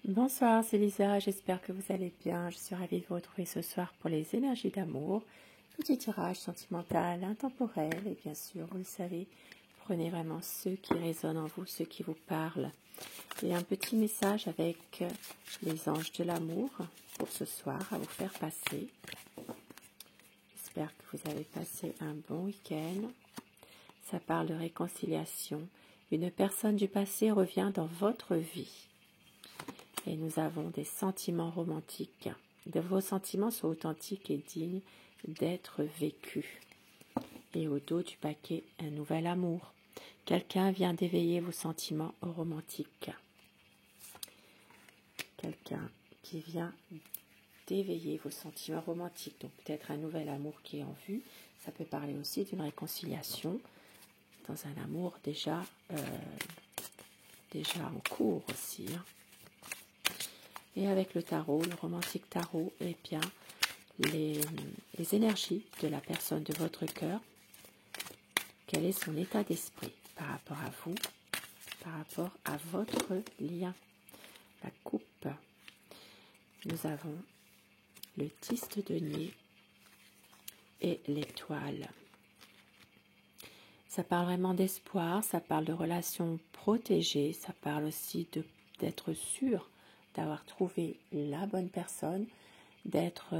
Bonsoir, c'est Lisa, j'espère que vous allez bien. Je suis ravie de vous retrouver ce soir pour les énergies d'amour. Petit tirage sentimental, intemporel et bien sûr, vous le savez, prenez vraiment ceux qui résonnent en vous, ceux qui vous parlent. Et un petit message avec les anges de l'amour pour ce soir à vous faire passer. J'espère que vous avez passé un bon week-end. Ça parle de réconciliation. Une personne du passé revient dans votre vie. Et nous avons des sentiments romantiques. Vos sentiments sont authentiques et dignes d'être vécus. Et au dos du paquet, un nouvel amour. Quelqu'un vient d'éveiller vos sentiments romantiques. Quelqu'un qui vient d'éveiller vos sentiments romantiques. Donc peut-être un nouvel amour qui est en vue. Ça peut parler aussi d'une réconciliation dans un amour déjà en cours aussi. Et avec le tarot, le romantique tarot, eh bien, les énergies de la personne de votre cœur, quel est son état d'esprit par rapport à vous, par rapport à votre lien. La coupe, nous avons le 10 de denier et l'étoile. Ça parle vraiment d'espoir, ça parle de relations protégées, ça parle aussi d'être sûr d'avoir trouvé la bonne personne, d'être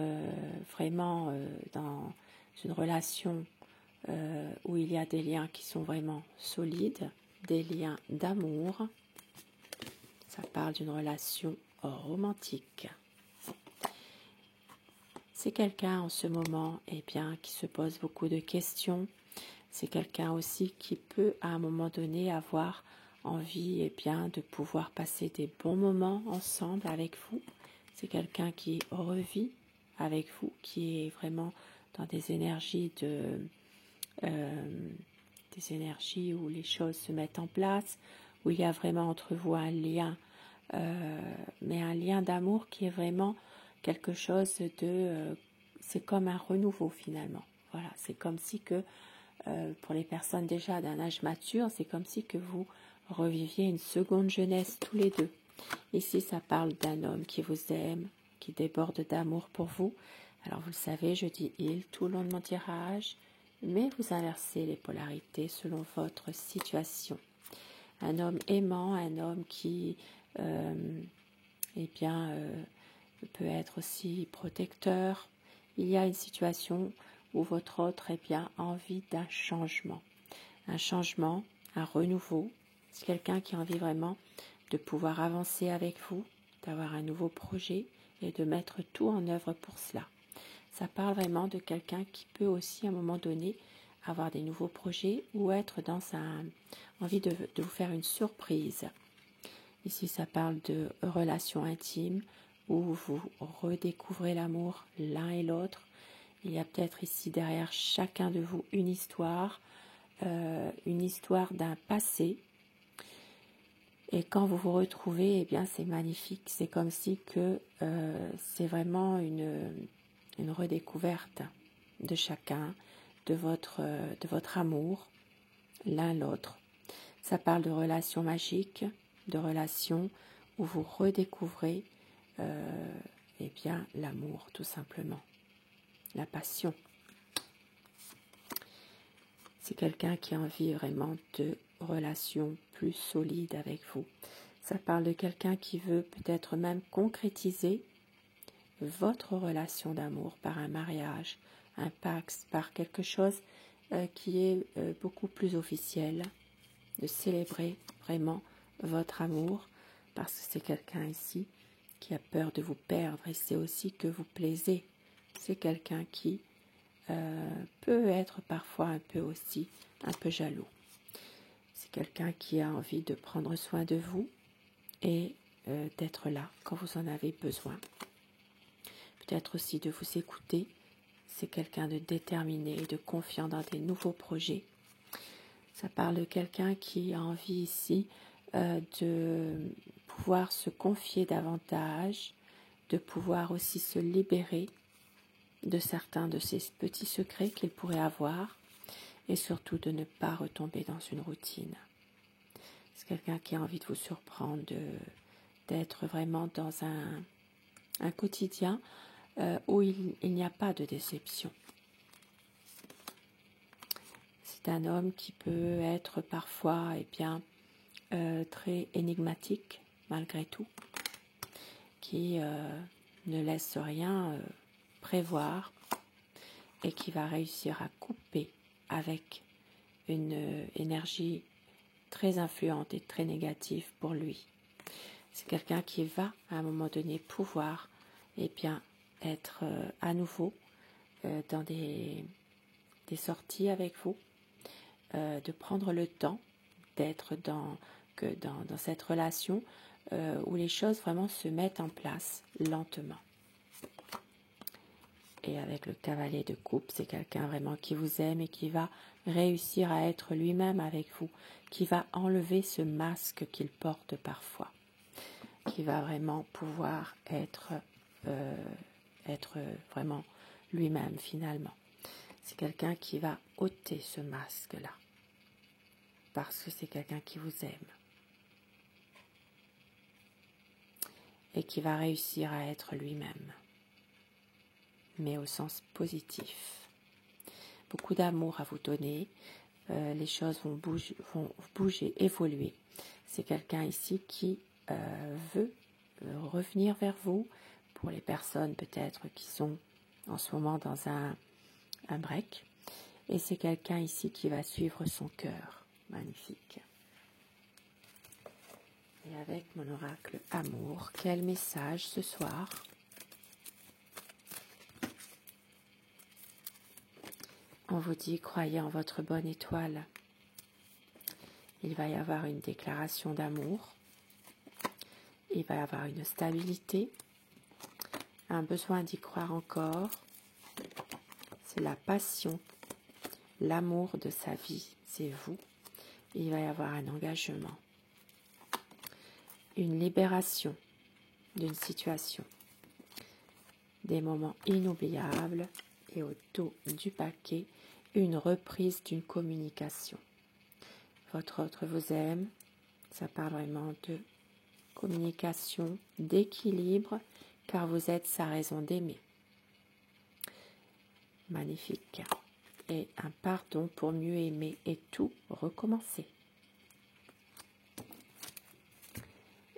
vraiment dans une relation où il y a des liens qui sont vraiment solides, des liens d'amour. Ça parle d'une relation romantique. C'est quelqu'un en ce moment qui se pose beaucoup de questions. C'est quelqu'un aussi qui peut à un moment donné avoir envie de pouvoir passer des bons moments ensemble avec vous. C'est quelqu'un qui revit avec vous, qui est vraiment dans des énergies des énergies où les choses se mettent en place, où il y a vraiment entre vous un lien, mais un lien d'amour qui est vraiment quelque chose de... c'est comme un renouveau finalement. Voilà, c'est comme si que, pour les personnes déjà d'un âge mature, c'est comme si que vous reviviez une seconde jeunesse tous les deux. Ici, ça parle d'un homme qui vous aime, qui déborde d'amour pour vous. Alors, vous le savez, je dis « il » tout le long de mon tirage, mais vous inversez les polarités selon votre situation. Un homme aimant, un homme qui peut être aussi protecteur. Il y a une situation où votre autre a envie d'un changement, un renouveau. C'est quelqu'un qui a envie vraiment de pouvoir avancer avec vous, d'avoir un nouveau projet et de mettre tout en œuvre pour cela. Ça parle vraiment de quelqu'un qui peut aussi à un moment donné avoir des nouveaux projets ou être dans envie de vous faire une surprise. Ici, ça parle de relations intimes où vous redécouvrez l'amour l'un et l'autre. Il y a peut-être ici derrière chacun de vous une histoire d'un passé. Et quand vous vous retrouvez, c'est magnifique. C'est comme si que c'est vraiment une redécouverte de chacun, de votre amour, l'un l'autre. Ça parle de relations magiques, de relations où vous redécouvrez l'amour, tout simplement, la passion. C'est quelqu'un qui a envie vraiment de relations plus solides avec vous. Ça parle de quelqu'un qui veut peut-être même concrétiser votre relation d'amour par un mariage, un pacte, par quelque chose qui est beaucoup plus officiel, de célébrer vraiment votre amour, parce que c'est quelqu'un ici qui a peur de vous perdre et c'est aussi que vous plaisez. C'est quelqu'un qui peut être parfois un peu jaloux. C'est quelqu'un qui a envie de prendre soin de vous et d'être là quand vous en avez besoin. Peut-être aussi de vous écouter. C'est quelqu'un de déterminé et de confiant dans des nouveaux projets. Ça parle de quelqu'un qui a envie ici de pouvoir se confier davantage, de pouvoir aussi se libérer de certains de ces petits secrets qu'il pourrait avoir et surtout de ne pas retomber dans une routine. C'est quelqu'un qui a envie de vous surprendre, d'être vraiment dans un quotidien où il n'y a pas de déception. C'est un homme qui peut être parfois très énigmatique malgré tout, qui ne laisse rien prévoir et qui va réussir à couper avec une énergie très influente et très négative pour lui. C'est quelqu'un qui va à un moment donné pouvoir être à nouveau dans des sorties avec vous, de prendre le temps d'être dans cette relation où les choses vraiment se mettent en place lentement. Et avec le cavalier de coupe, c'est quelqu'un vraiment qui vous aime et qui va réussir à être lui-même avec vous, qui va enlever ce masque qu'il porte parfois, qui va vraiment pouvoir être vraiment lui-même finalement. C'est quelqu'un qui va ôter ce masque-là, parce que c'est quelqu'un qui vous aime et qui va réussir à être lui-même, mais au sens positif. Beaucoup d'amour à vous donner, les choses vont bouger, évoluer. C'est quelqu'un ici qui veut revenir vers vous, pour les personnes peut-être qui sont en ce moment dans un break. Et c'est quelqu'un ici qui va suivre son cœur. Magnifique. Et avec mon oracle amour, quel message ce soir? On vous dit, croyez en votre bonne étoile. Il va y avoir une déclaration d'amour. Il va y avoir une stabilité. Un besoin d'y croire encore. C'est la passion. L'amour de sa vie, c'est vous. Il va y avoir un engagement. Une libération d'une situation. Des moments inoubliables. Et au dos du paquet, une reprise d'une communication. Votre autre vous aime, ça parle vraiment de communication, d'équilibre, car vous êtes sa raison d'aimer. Magnifique. Et un pardon pour mieux aimer et tout recommencer.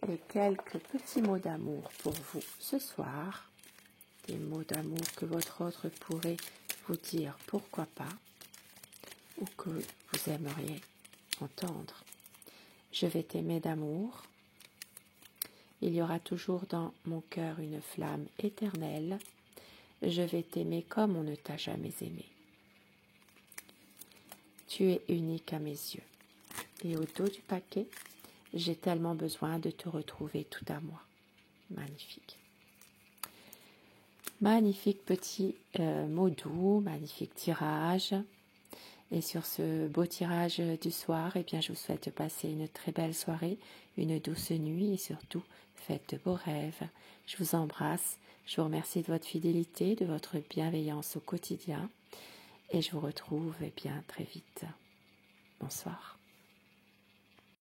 Et quelques petits mots d'amour pour vous ce soir. Des mots d'amour que votre autre pourrait vous dire pourquoi pas, ou que vous aimeriez entendre. Je vais t'aimer d'amour. Il y aura toujours dans mon cœur une flamme éternelle. Je vais t'aimer comme on ne t'a jamais aimé. Tu es unique à mes yeux. Et au dos du paquet, j'ai tellement besoin de te retrouver tout à moi. Magnifique. Magnifique petit mot doux, magnifique tirage. Et sur ce beau tirage du soir, je vous souhaite de passer une très belle soirée, une douce nuit et surtout, faites de beaux rêves. Je vous embrasse, je vous remercie de votre fidélité, de votre bienveillance au quotidien et je vous retrouve très vite. Bonsoir.